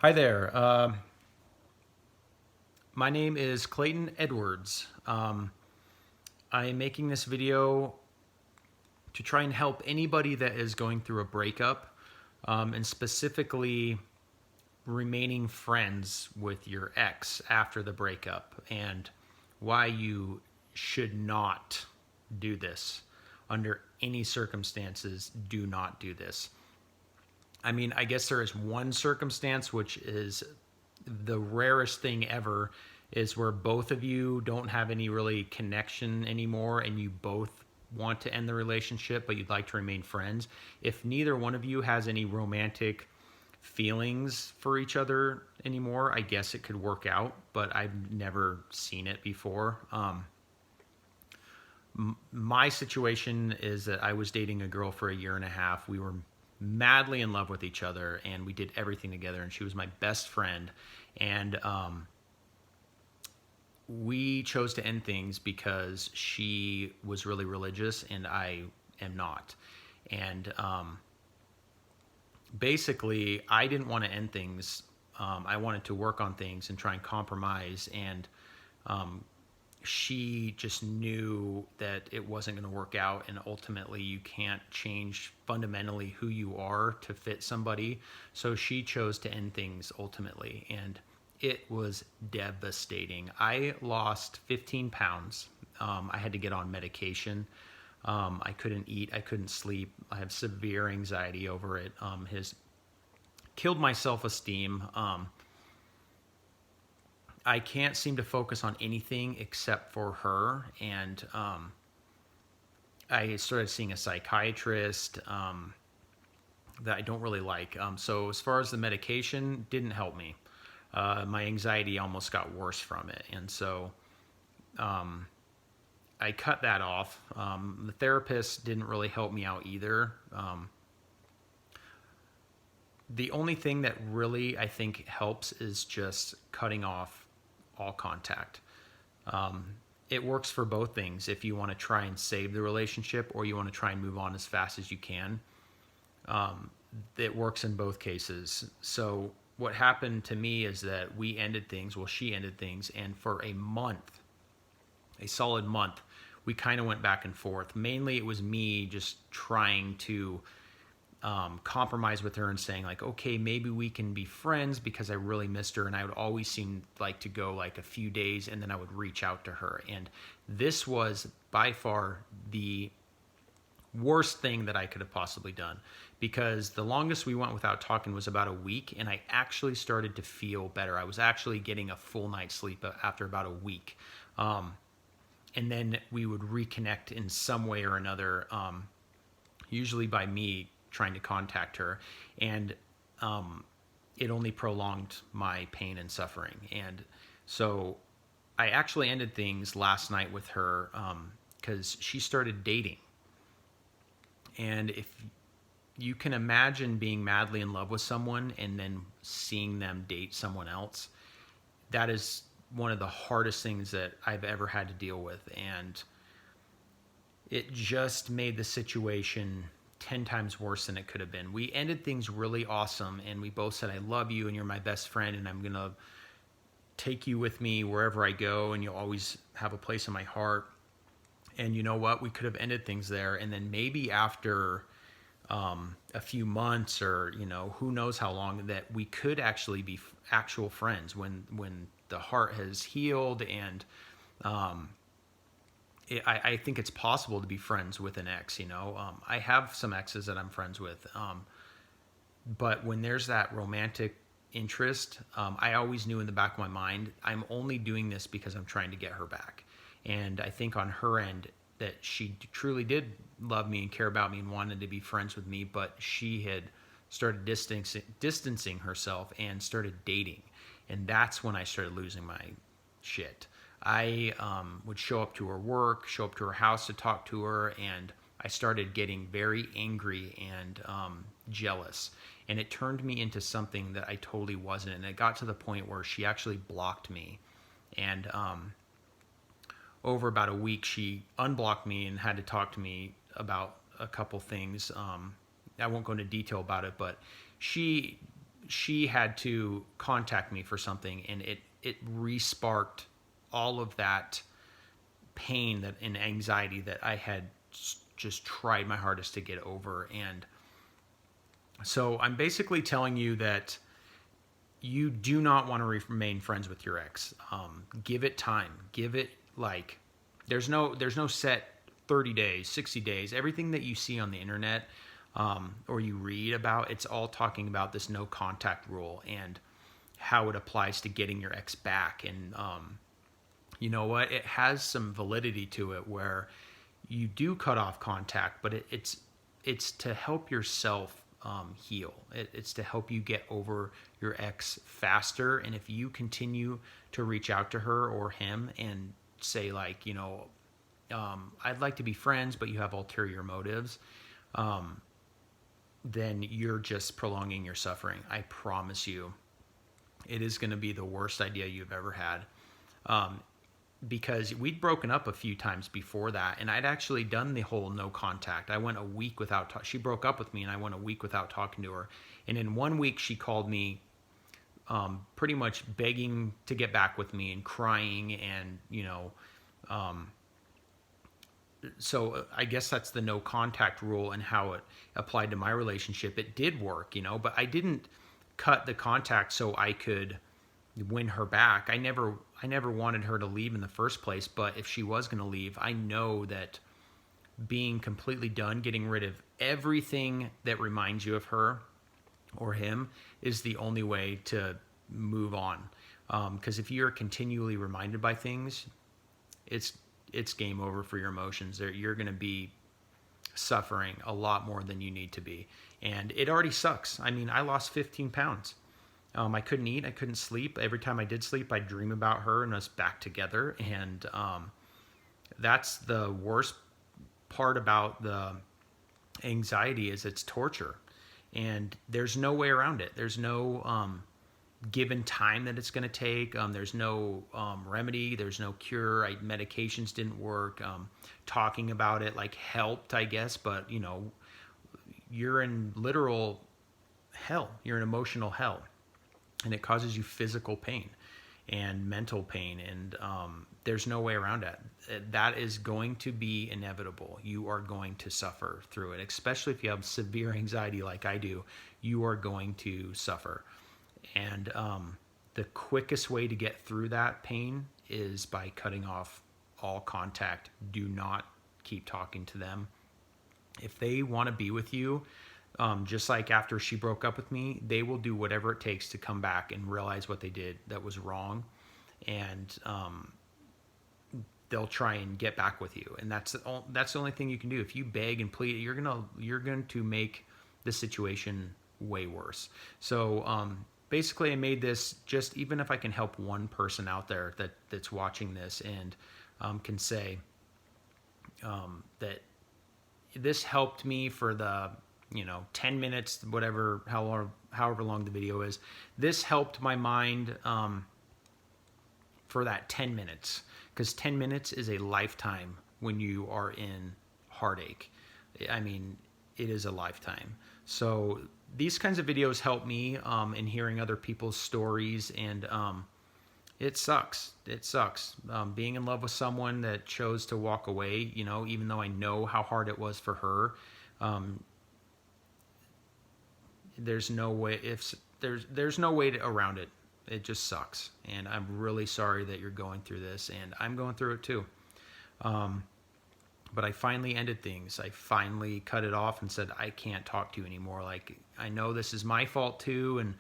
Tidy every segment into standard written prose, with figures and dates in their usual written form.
Hi there. My name is Clayton Edwards. I am making this video to try and help anybody that is going through a breakup, and specifically remaining friends with your ex after the breakup, and why you should not do this. Under any circumstances, do not do this. I mean, I guess there is one circumstance which is the rarest thing ever, is where both of you don't have any really connection anymore and you both want to end the relationship but you'd like to remain friends. If neither one of you has any romantic feelings for each other anymore, I guess it could work out, but I've never seen it before. My situation is that I was dating a girl for a year and a half. We were madly in love with each other and we did everything together, and she was my best friend. And we chose to end things because she was really religious and I am not. And basically, I didn't want to end things. I wanted to work on things and try and compromise. And she just knew that it wasn't going to work out. And ultimately, you can't change fundamentally who you are to fit somebody. So she chose to end things ultimately. And it was devastating. I lost 15 pounds. I had to get on medication. I couldn't eat. I couldn't sleep. I have severe anxiety over it. Has killed my self-esteem. I can't seem to focus on anything except for her. And I started seeing a psychiatrist that I don't really like. So as far as the medication, didn't help me. My anxiety almost got worse from it. And so I cut that off. The therapist didn't really help me out either. The only thing that really I think helps is just cutting off all contact. It works for both things. If you want to try and save the relationship or you want to try and move on as fast as you can, it works in both cases. So what happened to me is that we ended things. Well, she ended things, and for a month, a solid month, we kind of went back and forth. Mainly, it was me just trying to compromise with her and saying like, okay, maybe we can be friends because I really missed her. And I would always seem like to go like a few days and then I would reach out to her. And this was by far the worst thing that I could have possibly done, because the longest we went without talking was about a week, and I actually started to feel better. I was actually getting a full night's sleep after about a week. And then we would reconnect in some way or another, usually by me trying to contact her. And it only prolonged my pain and suffering. And so I actually ended things last night with her because she started dating. And if you can imagine being madly in love with someone and then seeing them date someone else, that is one of the hardest things that I've ever had to deal with. And it just made the situation 10 times worse than it could have been. We ended things really awesome, and we both said, I love you and you're my best friend and I'm going to take you with me wherever I go and you'll always have a place in my heart. And you know what? We could have ended things there. And then maybe after a few months, or who knows how long, that we could actually be actual friends when the heart has healed. And I think it's possible to be friends with an ex. I have some exes that I'm friends with, but when there's that romantic interest, I always knew in the back of my mind, I'm only doing this because I'm trying to get her back. And I think on her end that she truly did love me and care about me and wanted to be friends with me, but she had started distancing herself and started dating. And that's when I started losing my shit. I would show up to her work, show up to her house to talk to her, and I started getting very angry and jealous. And it turned me into something that I totally wasn't. And it got to the point where she actually blocked me. And over about a week, she unblocked me and had to talk to me about a couple things. I won't go into detail about it, but she she had to contact me for something, and it re-sparked all of that pain that and anxiety that I had just tried my hardest to get over. And so I'm basically telling you that you do not want to remain friends with your ex. Give it time. Give it, like, there's no set 30 days, 60 days. Everything that you see on the internet, or you read about, it's all talking about this no contact rule and how it applies to getting your ex back. And you know what? It has some validity to it, where you do cut off contact, but it's to help yourself heal. It's to help you get over your ex faster. And if you continue to reach out to her or him and say, like, I'd like to be friends, but you have ulterior motives, then you're just prolonging your suffering. I promise you, it is going to be the worst idea you've ever had. Because we'd broken up a few times before that, and I'd actually done the whole no contact. I went a week without she broke up with me, and I went a week without talking to her. And in 1 week, she called me, pretty much begging to get back with me and crying, and so I guess that's the no contact rule and how it applied to my relationship. It did work, but I didn't cut the contact so I could win her back. I never wanted her to leave in the first place, but if she was going to leave, I know that being completely done, getting rid of everything that reminds you of her or him, is the only way to move on. Because if you're continually reminded by things, it's game over for your emotions. You're going to be suffering a lot more than you need to be. And it already sucks. I mean, I lost 15 pounds. I couldn't eat. I couldn't sleep. Every time I did sleep, I'd dream about her and us back together. And that's the worst part about the anxiety, is it's torture. And there's no way around it. There's no given time that it's going to take. There's no remedy. There's no cure. Medications didn't work. Talking about it helped, I guess. But, you're in literal hell. You're in emotional hell. And it causes you physical pain and mental pain. And there's no way around it. That is going to be inevitable. You are going to suffer through it, especially if you have severe anxiety like I do. You are going to suffer. And the quickest way to get through that pain is by cutting off all contact. Do not keep talking to them. If they want to be with you, just like after she broke up with me, they will do whatever it takes to come back and realize what they did that was wrong. And they'll try and get back with you. And that's the only thing you can do. If you beg and plead, you're going to make the situation way worse. So basically, I made this just, even if I can help one person out there that's watching this and can say that this helped me for the 10 minutes, whatever, however long the video is. This helped my mind for that 10 minutes, because 10 minutes is a lifetime when you are in heartache. I mean, it is a lifetime. So these kinds of videos help me in hearing other people's stories, and it sucks. It sucks. Being in love with someone that chose to walk away, even though I know how hard it was for her. There's no way there's no way around it. It just sucks. And I'm really sorry that you're going through this, and I'm going through it too. But I finally ended things. I finally cut it off and said, I can't talk to you anymore. I know this is my fault too, and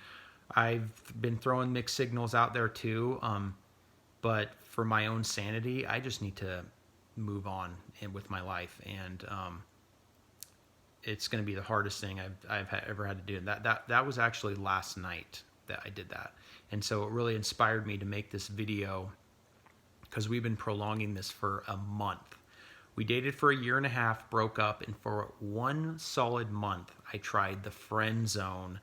I've been throwing mixed signals out there too. But for my own sanity, I just need to move on with my life. And it's going to be the hardest thing I've ever had to do. That was actually last night that I did that. And so it really inspired me to make this video, because we've been prolonging this for a month. We dated for 1.5 years, broke up, and for 1 solid month, I tried the friend zone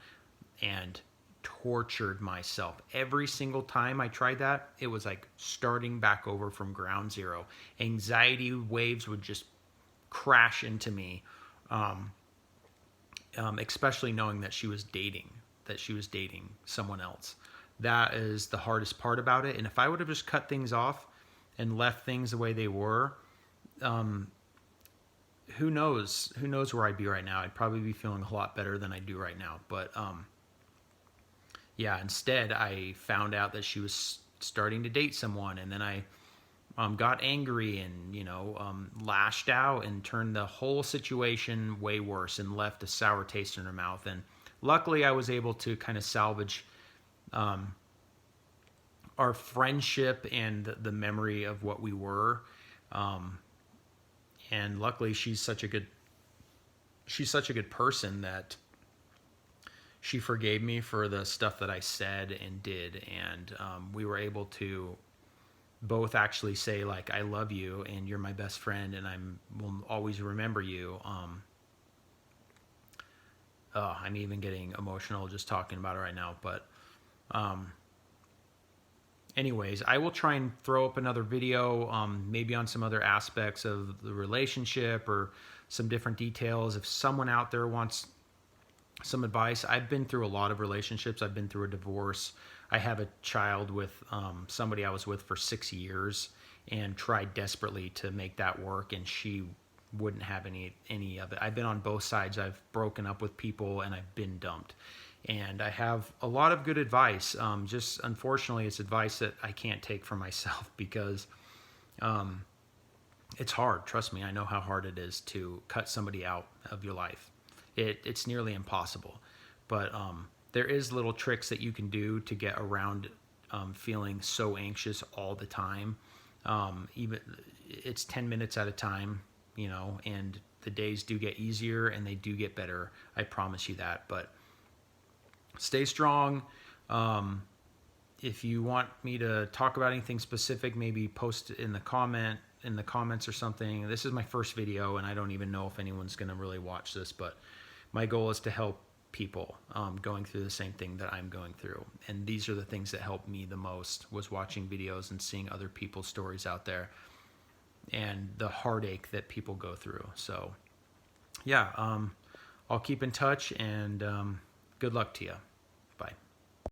and tortured myself. Every single time I tried that, it was like starting back over from ground zero. Anxiety waves would just crash into me, especially knowing that she was dating that she was dating someone else. That is the hardest part about it. And if I would have just cut things off and left things the way they were, who knows? Who knows where I'd be right now? I'd probably be feeling a lot better than I do right now. But yeah, instead I found out that she was starting to date someone, and then I got angry and lashed out and turned the whole situation way worse and left a sour taste in her mouth. And luckily, I was able to kind of salvage our friendship and the memory of what we were. And luckily, she's such a good person that she forgave me for the stuff that I said and did, and we were able to both actually say, like, I love you and you're my best friend and will always remember you. I'm even getting emotional just talking about it right now. But anyways, I will try and throw up another video, maybe on some other aspects of the relationship or some different details. If someone out there wants some advice, I've been through a lot of relationships. I've been through a divorce. I have a child with somebody I was with for 6 years and tried desperately to make that work, and she wouldn't have any of it. I've been on both sides. I've broken up with people and I've been dumped. And I have a lot of good advice. Just unfortunately, it's advice that I can't take for myself because it's hard. Trust me, I know how hard it is to cut somebody out of your life. It's nearly impossible. But there is little tricks that you can do to get around feeling so anxious all the time. Even it's 10 minutes at a time, and the days do get easier and they do get better. I promise you that. But stay strong. If you want me to talk about anything specific, maybe post it in the comments or something. This is my first video, and I don't even know if anyone's going to really watch this, but my goal is to help people going through the same thing that I'm going through. And these are the things that helped me the most, was watching videos and seeing other people's stories out there and the heartache that people go through. So yeah, I'll keep in touch, and good luck to you.